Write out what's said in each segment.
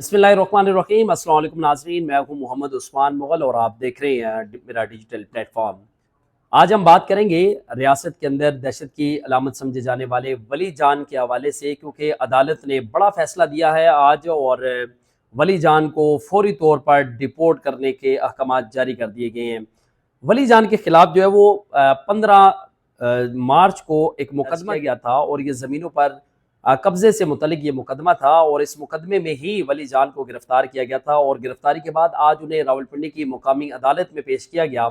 बिस्मिल्लाहिर्रहमानिर्रहीम। अस्सलाम वालेकुम नाज़रीन, मैं हूं मोहम्मद उस्मान मुग़ल और आप देख रहे हैं मेरा डिजिटल प्लेटफॉर्म। आज हम बात करेंगे रियासत के अंदर दहशत की अलामत समझे जाने वाले वली जान के हवाले से, क्योंकि अदालत ने बड़ा फैसला दिया है आज और वली जान को फौरी तौर पर डिपोर्ट करने के अहकामात जारी कर दिए गए हैं। वली जान के खिलाफ जो है वो 15 मार्च को एक मुकदमा किया गया था और ये ज़मीनों पर कब्जे से मुतल्लिक ये मुकदमा था और इस मुकदमे में ही वली जान को गिरफ्तार किया गया था और गिरफ्तारी के बाद आज उन्हें रावलपिंडी की मुकामी अदालत में पेश किया गया,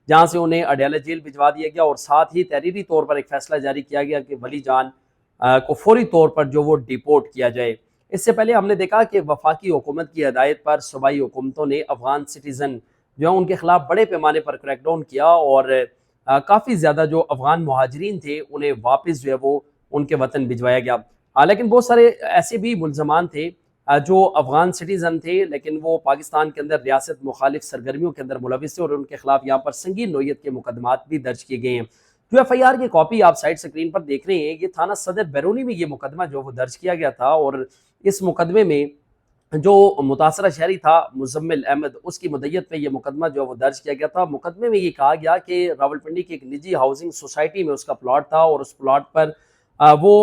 जहां से उन्हें अडयाला जेल भिजवा दिया गया और साथ ही तहरीरी तौर पर एक फैसला जारी किया गया कि वली जान को फौरी तौर पर जो वो डिपोर्ट किया जाए। इससे पहले हमने देखा कि वफाकी हुकूमत की हदायत पर सूबाई हुकूमतों ने अफगान सिटीज़न जो है उनके खिलाफ बड़े पैमाने पर क्रैकडाउन किया और काफ़ी ज़्यादा जो अफगान महाजरीन थे उन्हें वापस जो है वो उनके वतन भिजवाया गया। लेकिन बहुत सारे ऐसे भी मुल्ज़मान थे जो अफगान सिटीज़न थे, लेकिन वो पाकिस्तान के अंदर रियासत मुखालिफ सरगर्मियों के अंदर मुलविस थे और उनके खिलाफ यहाँ पर संगीन नोयत के मुकदमात भी दर्ज किए गए हैं। जो FIR की कॉपी आप साइड स्क्रीन पर देख रहे हैं, ये थाना सदर बैरूनी में ये मुकदमा जो वो दर्ज किया गया था और इस मुकदमे में जो मुतासरा शहरी था मुजम्मिल अहमद, उसकी मुद्दत में ये मुकदमा जो वो दर्ज किया गया था। मुकदमे में ये कहा गया कि रावलपिंडी की एक निजी हाउसिंग सोसाइटी में उसका प्लॉट था और उस प्लॉट पर वो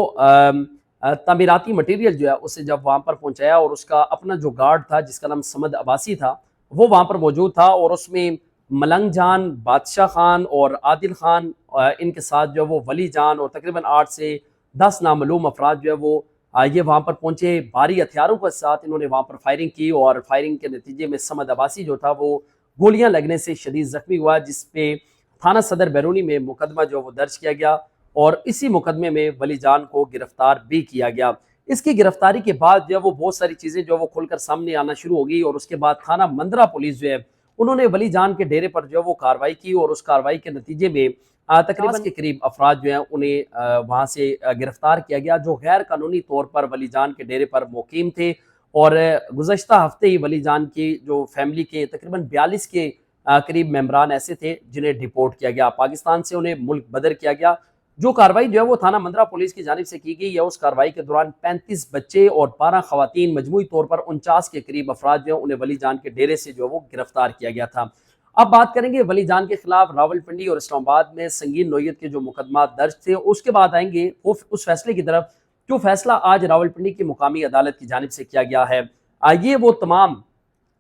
तामीराती मटेरियल जो है उसे जब वहाँ पर पहुँचाया और उसका अपना जो गार्ड था जिसका नाम समद अब्बासी था वो वहाँ पर मौजूद था और उसमें मलंग जान, बादशाह खान और आदिल खान इनके साथ जो वो वली जान और तकरीबन 8 से 10 नामालूम अफराद जो है वो ये वहाँ पर पहुँचे। भारी हथियारों के साथ इन्होंने वहाँ पर फायरिंग की और फायरिंग के नतीजे में समद अब्बासी जो था वो गोलियां लगने से शदीद जख्मी हुआ, जिसपे थाना सदर बैरूनी में मुकदमा जो वो दर्ज किया गया और इसी मुकदमे में वली जान को गिरफ्तार भी किया गया। इसकी गिरफ्तारी के बाद जो है वो बहुत सारी चीज़ें जो वो खुलकर सामने आना शुरू हो गई और उसके बाद थाना मंदरा पुलिस जो है उन्होंने वली जान के डेरे पर जो है वो कार्रवाई की और उस कार्रवाई के नतीजे में तकरीबन के करीब अफराद जो हैं उन्हें वहाँ से गिरफ्तार किया गया जो गैर कानूनी तौर पर वली जान के डेरे पर मुकीम थे। और गुज़श्ता हफ्ते ही वली जान की जो फैमिली के तकरीबन 42 के करीब मेम्बरान ऐसे थे जिन्हें डिपोर्ट किया गया, पाकिस्तान से उन्हें मुल्क बदर किया गया। जो कार्रवाई जो है वो थाना मंदरा पुलिस की जानिब से की गई है, उस कार्रवाई के दौरान 35 बच्चे और 12 खवातीन मजमूई तौर पर 49 के करीब अफराद जो है उन्हें वली जान के डेरे से जो है वो गिरफ्तार किया गया था। अब बात करेंगे वली जान के खिलाफ रावलपिंडी और इस्लामाबाद में संगीन नोयत के जो मुकदमा दर्ज थे, उसके बाद आएंगे उस फैसले की तरफ जो फैसला आज रावलपिंडी की मुकामी अदालत की जानिब से किया गया है। ये वो तमाम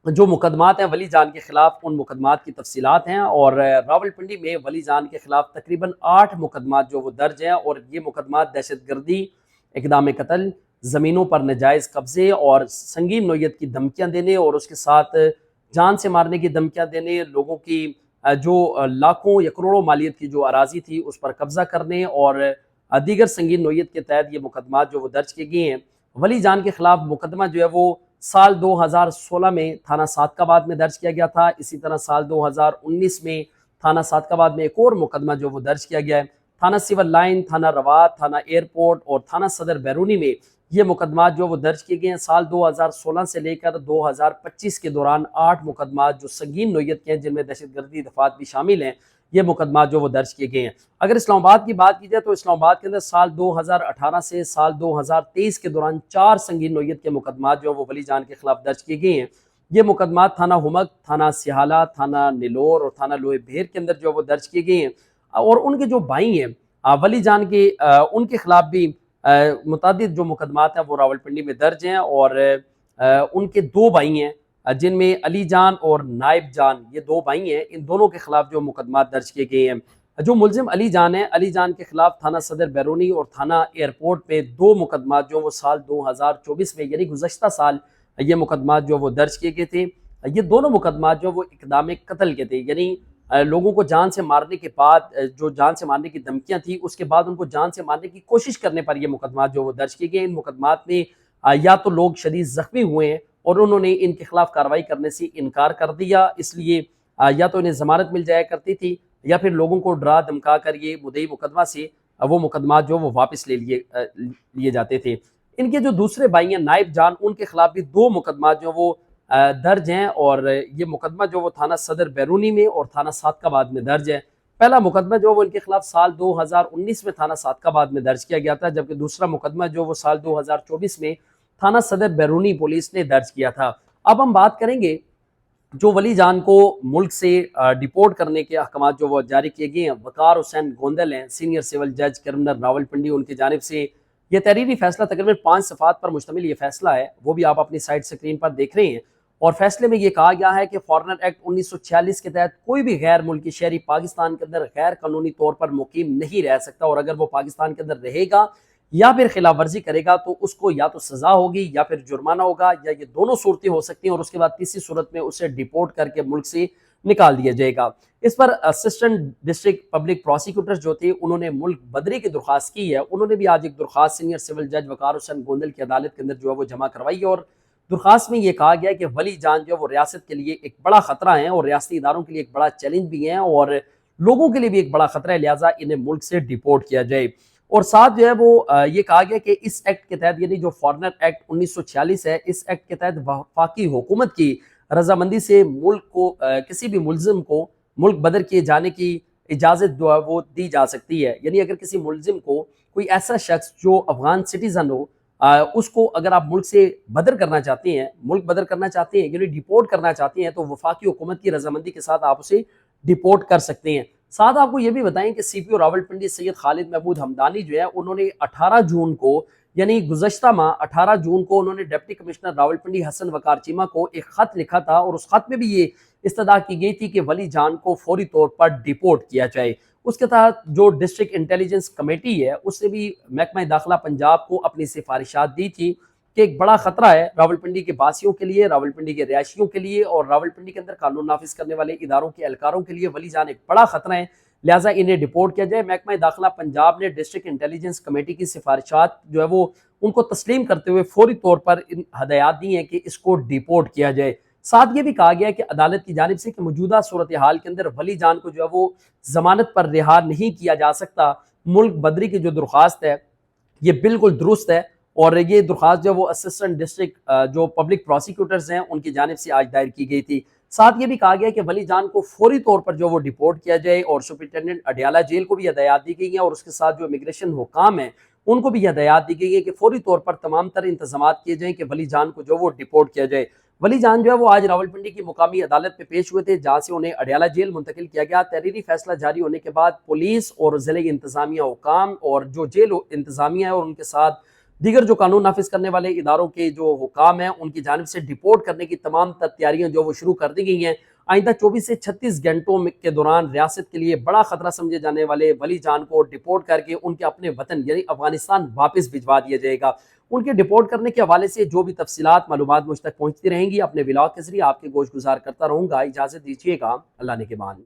जो मुकदमात हैं वली जान के खिलाफ, उन मुकदमात की तफसीलात हैं और रावलपिंडी में वली जान के खिलाफ तकरीबन 8 मुकदमात जो वो दर्ज हैं और ये मुकदमात दहशत गर्दी, इक़दाम कत्ल, ज़मीनों पर नाजायज़ कब्ज़े और संगीन नोयत की धमकियाँ देने और उसके साथ जान से मारने की धमकियाँ देने, लोगों की जो लाखों या करोड़ों मालियत की जो अराजी थी उस पर कब्ज़ा करने और दीगर संगीन नोयत के तहत ये मुकदमात जो वो दर्ज किए गए हैं। वली जान के खिलाफ मुकदमा जो है वो साल 2016 में थाना सादकाबाद में दर्ज किया गया था। इसी तरह साल 2019 में थाना सादकाबाद में एक और मुकदमा जो वो दर्ज किया गया है। थाना सिविल लाइन, थाना रवात, थाना एयरपोर्ट और थाना सदर बैरूनी में ये मुकदमात जो वो दर्ज किए गए हैं। साल 2016 से लेकर 2025 के दौरान 8 मुकदमात जो संगीन नोयत के हैं जिनमें दहशतगर्दी दफात भी शामिल हैं, ये मुकदमात जो वो दर्ज किए गए हैं। अगर इस्लामाबाद की बात की जाए तो इस्लामाबाद के अंदर साल 2018 से साल 2023 के दौरान 4 संगीन नोयत के मुकदमात जो वो वली जान के खिलाफ दर्ज किए गए हैं। ये मुकदमात थाना हुमक, थाना सिहाला, थाना नीलोर और थाना लोहे भेर के अंदर जो वो दर्ज किए गए हैं और उनके जो भाई हैं वली जान के, उनके खिलाफ भी मुतादिद जो मुकदमात हैं वो रावलपिंडी में दर्ज हैं और उनके 2 भाई हैं जिनमें अली जान और नाइब जान, ये 2 भाई हैं। इन दोनों के खिलाफ जो मुकदमात दर्ज किए गए हैं। जो मुलजिम अली जान है, अली जान के खिलाफ थाना सदर बैरूनी और थाना एयरपोर्ट पे 2 मुकदमात जो वो साल 2024 में यानी गुज़श्ता साल ये मुकदमात जो वो दर्ज किए गए थे। ये दोनों मुकदमात जो वो इक़दाम कत्ल के थे, यानी लोगों को जान से मारने के बाद जो जान से मारने की धमकियाँ थी उसके बाद उनको जान से मारने की कोशिश करने पर ये मुकदमात जो वो दर्ज किए गए। इन मुकदमात में या तो लोग शदीद ज़ख्मी हुए हैं और उन्होंने इनके खिलाफ कार्रवाई करने से इनकार कर दिया, इसलिए या तो इन्हें ज़मानत मिल जाया करती थी या फिर लोगों को डरा धमका कर ये मुद्दई मुकदमा से वो मुकदमा जो वो वापस ले लिए जाते थे। इनके जो दूसरे भाई हैं नाइब जान, उनके खिलाफ भी 2 मुकदमा जो वो दर्ज हैं और ये मुकदमा जो वो थाना सदर बैरूनी में और थाना सादकाबाद में दर्ज है। पहला मुकदमा जो वो इनके खिलाफ साल 2019 में थाना सादकाबाद में दर्ज किया गया था, जबकि दूसरा मुकदमा जो वो साल 2024 में थाना सदर बैरूनी पुलिस ने दर्ज किया था। अब हम बात करेंगे जो वली जान को मुल्क से डिपोर्ट करने के अहकाम जो वो जारी किए गए हैं। वकार हुसैन गोंदल हैं, सीनियर सिविल जज क्रिमिनल रावलपिंडी, उनकी जानिब से ये तहरीरी फैसला तकरीबन 5 सफ़ात पर मुश्तमिल ये फैसला है, वो भी आप अपनी साइड स्क्रीन पर देख रहे हैं। और फैसले में ये कहा गया है कि फॉरेनर एक्ट 1946 के तहत कोई भी गैर मुल्की शहरी पाकिस्तान के अंदर गैर कानूनी तौर पर मुकीम नहीं रह सकता, और अगर वो पाकिस्तान के अंदर रहेगा या फिर खिलाफ वर्जी करेगा तो उसको या तो सजा होगी या फिर जुर्माना होगा, या ये दोनों सूरतें हो सकती हैं, और उसके बाद तीसरी सूरत में उसे डिपोर्ट करके मुल्क से निकाल दिया जाएगा। इस पर असिस्टेंट डिस्ट्रिक्ट पब्लिक प्रोसिक्यूटर जो थे उन्होंने मुल्क बदरी की दरख्वास्त की है। उन्होंने भी आज एक दरख्वास्त सीनियर सिविल जज वकार हुसैन गोंदल की अदालत के अंदर जो है वो जमा करवाई है, और दरख्वास्त में ये कहा गया है कि वली जान जो है वो रियासत के लिए एक बड़ा खतरा है और रियासती इदारों के लिए एक बड़ा चैलेंज भी है, और लोगों के लिए भी एक बड़ा खतरा है, लिहाजा इन्हें मुल्क से डिपोर्ट किया जाए। और साथ जो है वो ये कहा गया कि इस एक्ट के तहत, यानी जो फॉरेनर एक्ट 1946 है, इस एक्ट के तहत वफाकी हुकूमत की रजामंदी से मुल्क को किसी भी मुलजिम को मुल्क बदर किए जाने की इजाज़त जो है वो दी जा सकती है। यानी अगर किसी मुलजिम को कोई ऐसा शख्स जो अफगान सिटीज़न हो, उसको अगर आप मुल्क से बदर करना चाहते हैं, मुल्क बदर करना चाहते हैं, यानी डिपोर्ट करना चाहते हैं, तो वफाकी हुकूमत की रजामंदी के साथ आप उसे डिपोर्ट कर सकते हैं। साथ आपको ये भी बताएं कि CPO रावलपिंडी सैयद खालिद महमूद हमदानी जो है उन्होंने 18 जून को, यानी गुज़श्ता माह 18 जून को उन्होंने डिप्टी कमिश्नर रावलपिंडी हसन वकार चीमा को एक ख़त लिखा था, और उस ख़त में भी ये इस्तदा की गई थी कि वली जान को फौरी तौर पर डिपोर्ट किया जाए। उसके तहत जो डिस्ट्रिक्ट इंटेलिजेंस कमेटी है उसने भी महकमा दाखिला पंजाब को अपनी सिफारिशात दी थी कि एक बड़ा खतरा है रावलपिंडी के बासियों के लिए, रावलपिंडी के रिहायशियों के लिए, और रावलपिंडी के अंदर कानून नाफिज करने वाले इदारों के एहलकारों के लिए वली जान एक बड़ा खतरा है, लिहाजा इन्हें डिपोर्ट किया जाए। महकमा दाखिला पंजाब ने डिस्ट्रिक्ट इंटेलिजेंस कमेटी की सिफारिशात जो है वो उनको तस्लीम करते हुए फौरी तौर पर इन हदायत दी हैं कि इसको डिपोर्ट किया जाए। साथ ये भी कहा गया कि अदालत की जानिब से कि मौजूदा सूरत हाल के अंदर वली जान को जो है वो जमानत पर रिहा नहीं किया जा सकता। मुल्क बदरी की जो दरख्वास्त है ये बिल्कुल दुरुस्त है, और ये दरख्वास्त जो वो असिस्टेंट डिस्ट्रिक्ट जो पब्लिक प्रोसिक्यूटर्स हैं उनकी जानिब से आज दायर की गई थी। साथ ये भी कहा गया कि वली जान को फौरी तौर पर जो वो डिपोर्ट किया जाए, और सुपरिटेंडेंट अडियाला जेल को भी हदायत दी गई है, और उसके साथ जो इमिग्रेशन हुकाम है उनको भी हदायत दी गई है कि फौरी तौर पर तमाम तर इंतजाम किए जाएँ कि वली जान को जो वो डिपोर्ट किया जाए। वली जान जो है वो आज रावलपिंडी की मुकामी अदालत में पेश हुए थे, जहाँ से उन्हें अडियाला जेल मुंतकिल किया गया। तहरीरी फैसला जारी होने के बाद पुलिस और ज़िले इंतजामिया हुकाम और जो जेल इंतजामिया है और उनके साथ दीगर जो कानून नाफिज करने वाले इदारों के जो हुकाम हैं उनकी जानिब से डिपोर्ट करने की तमाम तैयारियां जो वो शुरू कर दी गई हैं। आइंदा 24 से 36 घंटों के दौरान रियासत के लिए बड़ा खतरा समझे जाने वाले वली जान को डिपोर्ट करके उनके अपने वतन यानी अफगानिस्तान वापस भिजवा दिया जाएगा। उनके डिपोर्ट करने के हवाले से जो भी तफसीलात मालूमात मुझ तक पहुँचती रहेंगी, अपने व्लॉग के जरिए आपके गोश गुजार करता रहूँगा। इजाज़त दीजिएगा, अल्लाह ने के मान।